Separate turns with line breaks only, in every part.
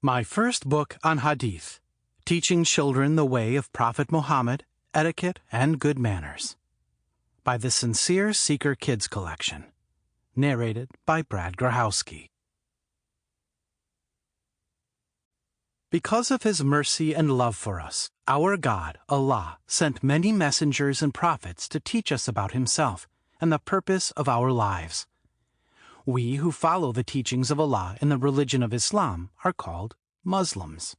My first book on Hadith, Teaching Children the Way of Prophet Muhammad, Etiquette, and Good Manners, by the Sincere Seeker Kids Collection, narrated by Brad Grochowski. Because of His mercy and love for us, our God, Allah, sent many messengers and prophets to teach us about Himself and the purpose of our lives. We who follow the teachings of Allah in the religion of Islam are called Muslims.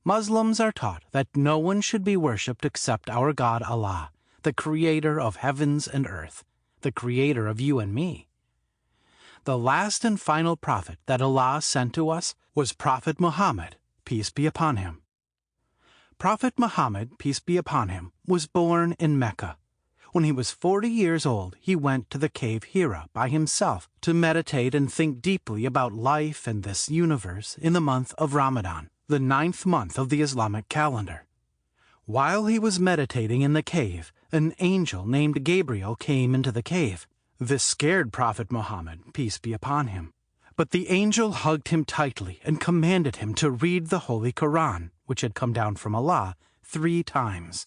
Muslims are taught that no one should be worshipped except our God Allah, the creator of heavens and earth, the creator of you and me. The last and final prophet that Allah sent to us was Prophet Muhammad, peace be upon him. Prophet Muhammad, peace be upon him, was born in Mecca. When he was 40 years old, he went to the cave Hira by himself to meditate and think deeply about life and this universe in the month of Ramadan, the 9th month of the Islamic calendar. While he was meditating in the cave, an angel named Gabriel came into the cave. This scared Prophet Muhammad, peace be upon him. But the angel hugged him tightly and commanded him to read the Holy Quran, which had come down from Allah, 3 times.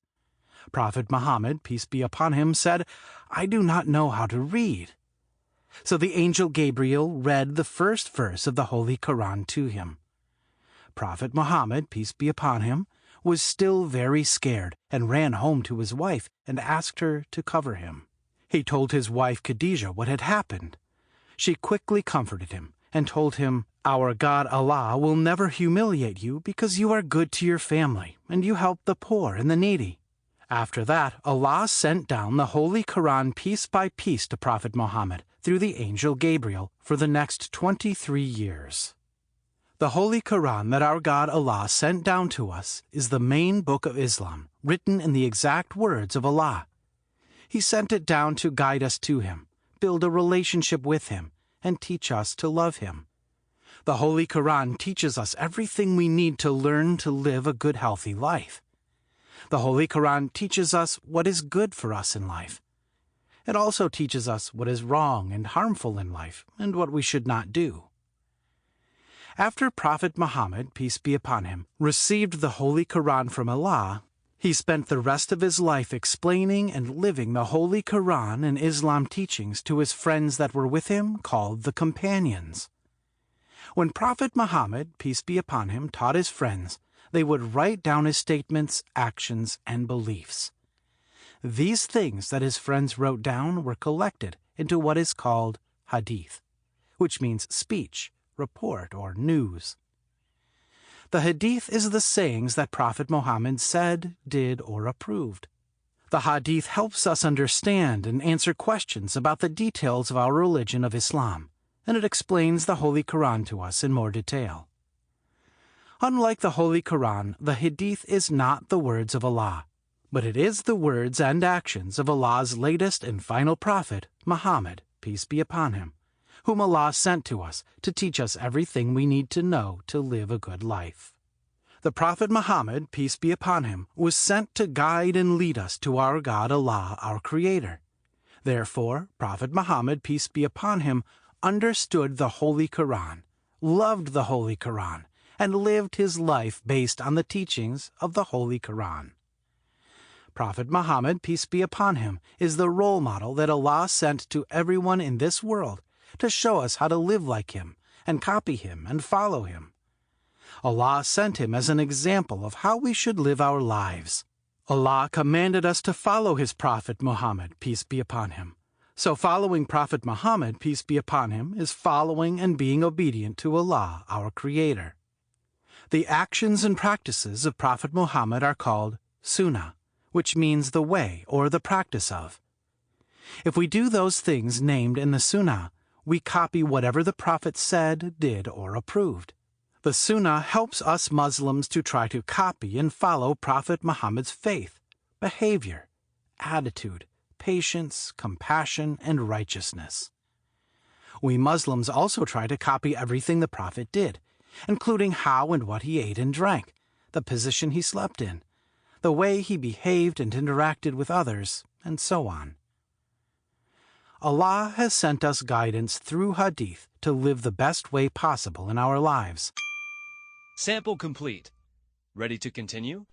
Prophet Muhammad, peace be upon him, said, "I do not know how to read." So the angel Gabriel read the first verse of the Holy Quran to him. Prophet Muhammad, peace be upon him, was still very scared and ran home to his wife and asked her to cover him. He told his wife Khadijah what had happened. She quickly comforted him and told him, "Our God Allah will never humiliate you because you are good to your family and you help the poor and the needy." After that, Allah sent down the Holy Quran piece by piece to Prophet Muhammad through the angel Gabriel for the next 23 years. The Holy Quran that our God Allah sent down to us is the main book of Islam, written in the exact words of Allah. He sent it down to guide us to Him, build a relationship with Him, and teach us to love Him. The Holy Quran teaches us everything we need to learn to live a good, healthy life. The Holy Quran teaches us what is good for us in life. It also teaches us what is wrong and harmful in life and what we should not do. After Prophet Muhammad, peace be upon him, received the Holy Quran from Allah, he spent the rest of his life explaining and living the Holy Quran and Islam teachings to his friends that were with him, called the companions. When Prophet Muhammad, peace be upon him, taught his friends, they would write down his statements, actions, and beliefs. These things that his friends wrote down were collected into what is called Hadith, which means speech, report, or news. The Hadith is the sayings that Prophet Muhammad said, did, or approved. The Hadith helps us understand and answer questions about the details of our religion of Islam, and it explains the Holy Quran to us in more detail. Unlike the Holy Quran, the Hadith is not the words of Allah, but it is the words and actions of Allah's latest and final prophet, Muhammad, peace be upon him, whom Allah sent to us to teach us everything we need to know to live a good life. The Prophet Muhammad, peace be upon him, was sent to guide and lead us to our God Allah, our Creator. Therefore, Prophet Muhammad, peace be upon him, understood the Holy Quran, loved the Holy Quran, and lived his life based on the teachings of the Holy Quran. Prophet Muhammad, peace be upon him, is the role model that Allah sent to everyone in this world to show us how to live like him and copy him and follow him. Allah sent him as an example of how we should live our lives. Allah commanded us to follow his Prophet Muhammad, peace be upon him. So following Prophet Muhammad, peace be upon him, is following and being obedient to Allah, our Creator. The actions and practices of Prophet Muhammad are called Sunnah, which means the way or the practice of. If we do those things named in the Sunnah, we copy whatever the Prophet said, did, or approved. The Sunnah helps us Muslims to try to copy and follow Prophet Muhammad's faith, behavior, attitude, patience, compassion, and righteousness. We Muslims also try to copy everything the Prophet did, including how and what he ate and drank, the position he slept in, the way he behaved and interacted with others, and so on. Allah has sent us guidance through Hadith to live the best way possible in our lives.
Sample complete. Ready to continue?